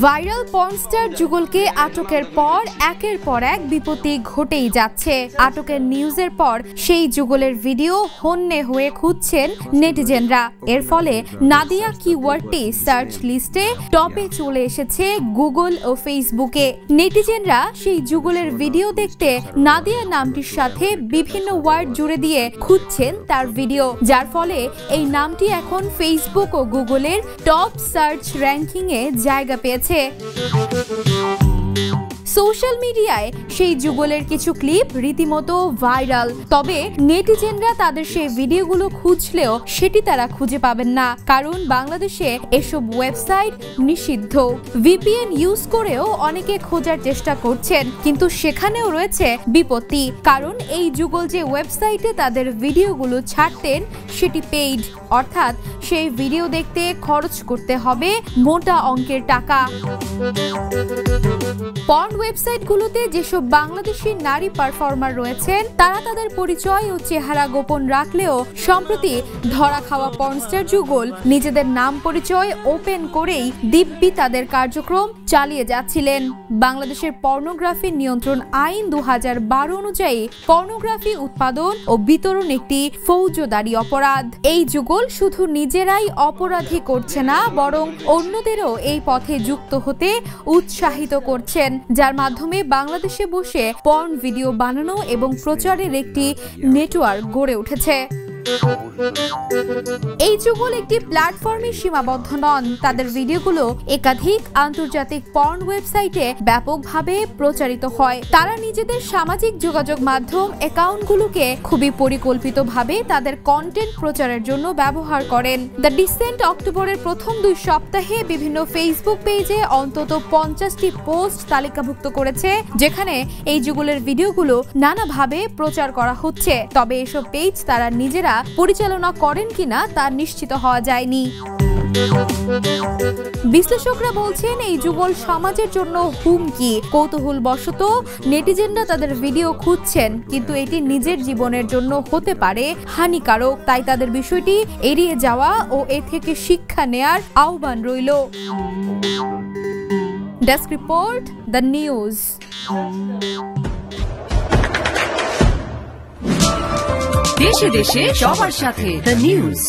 Viral porn star যুগলকে আটকের পর একের পর এক বিপত্তি ঘটেই যাচ্ছে। আটকের নিউজের পর সেই যুগলের ভিডিও হন্যে হয়ে খুঁজছেন নেটিজেনরা। এর ফলে নাদিয়া কিওয়ার্ডটি সার্চ লিস্টে টপে চলে এসেছে গুগল ও ফেসবুকে। নেটিজেনরা সেই যুগলের ভিডিও দেখতে নাদিয়া নামটির সাথে বিভিন্ন ওয়ার্ড জুড়ে দিয়ে খুঁজছেন তার ভিডিও, যার ফলে এই নামটি এখন ফেসবুক ও গুগলের টপ সার্চ র্যাঙ্কিং এ জায়গা পেয়েছে। সোশ্যাল মিডিয়ায় সেই যুগলের কিছু ক্লিপ রীতিমতো ভাইরাল, তবে নেটিজেনরা তাদের সেই ভিডিওগুলো খুঁজলেও সেটি তারা খুঁজে পাবেন না, কারণ বাংলাদেশে এসব ওয়েবসাইট নিষিদ্ধ। ভিপিএন ইউজ করেও অনেকে খোঁজার চেষ্টা করছেন, কিন্তু সেখানেও রয়েছে বিপত্তি, কারণ এই যুগল যে ওয়েবসাইটে তাদের ভিডিওগুলো ছাড়তেন সেটি পেইড, অর্থাৎ সেই ভিডিও দেখতে খরচ করতে হবে মোটা অঙ্কের টাকা। পর্ন ওয়েবসাইটগুলোতে যেসব বাংলাদেশি নারী পারফর্মার রয়েছেন তারা তাদের পরিচয় ও চেহারা গোপন রাখলেও সম্প্রতি ধরা খাওয়া পর্নস্টার যুগল নিজেদের নাম পরিচয় ওপেন করেই দিব্যি তাদের কার্যক্রম চালিয়ে যাচ্ছিলেন। বাংলাদেশের পর্নোগ্রাফি নিয়ন্ত্রণ আইন 2012 অনুযায়ী পর্নোগ্রাফি উৎপাদন ও বিতরণ একটি ফৌজদারি অপরাধ। এই যুগল শুধু নিজেরাই অপরাধী করছে না, বরং অন্যদেরও এই পথে যুক্ত হতে উৎসাহিত করছেন, যার মাধ্যমে বাংলাদেশে বসে পর্ন ভিডিও বানানো এবং প্রচারের একটি নেটওয়ার্ক গড়ে উঠেছে। এই যুগল একটি প্ল্যাটফর্মে সীমাবদ্ধ নন, তাদের ভিডিওগুলো একাধিক আন্তর্জাতিক পর্ন ওয়েবসাইটে ব্যাপকভাবে প্রচারিত হয়। তারা নিজেদের সামাজিক যোগাযোগ মাধ্যম অ্যাকাউন্টগুলোকে খুবই পরিকল্পিতভাবে তাদের কন্টেন্ট প্রচারের জন্য ব্যবহার করেন। দ্য ডিসেন্ট অক্টোবরের প্রথম 2 সপ্তাহে বিভিন্ন ফেসবুক পেজে অন্তত 50টি পোস্ট তালিকাভুক্ত করেছে, যেখানে এই যুগলের ভিডিওগুলো নানাভাবে প্রচার করা হচ্ছে, তবে এসব পেজ তারা নিজেরা পরিচালনা করেন কিনা তা নিশ্চিত হওয়া যায়নি। বিশ্লেষকরা বলছেন এই যুগল সমাজের জন্য হুমকি। কৌতূহলবশত নেটিজেনরা তাদের ভিডিও খুঁজছেন, কিন্তু এটি নিজের জীবনের জন্য হতে পারে হানিকারক, তাই তাদের বিষয়টি এড়িয়ে যাওয়া ও এ থেকে শিক্ষা নেয়ার আহ্বান রইল। Desk report, the news. দেশে দেশে সবার সাথে, দ্য নিউজ।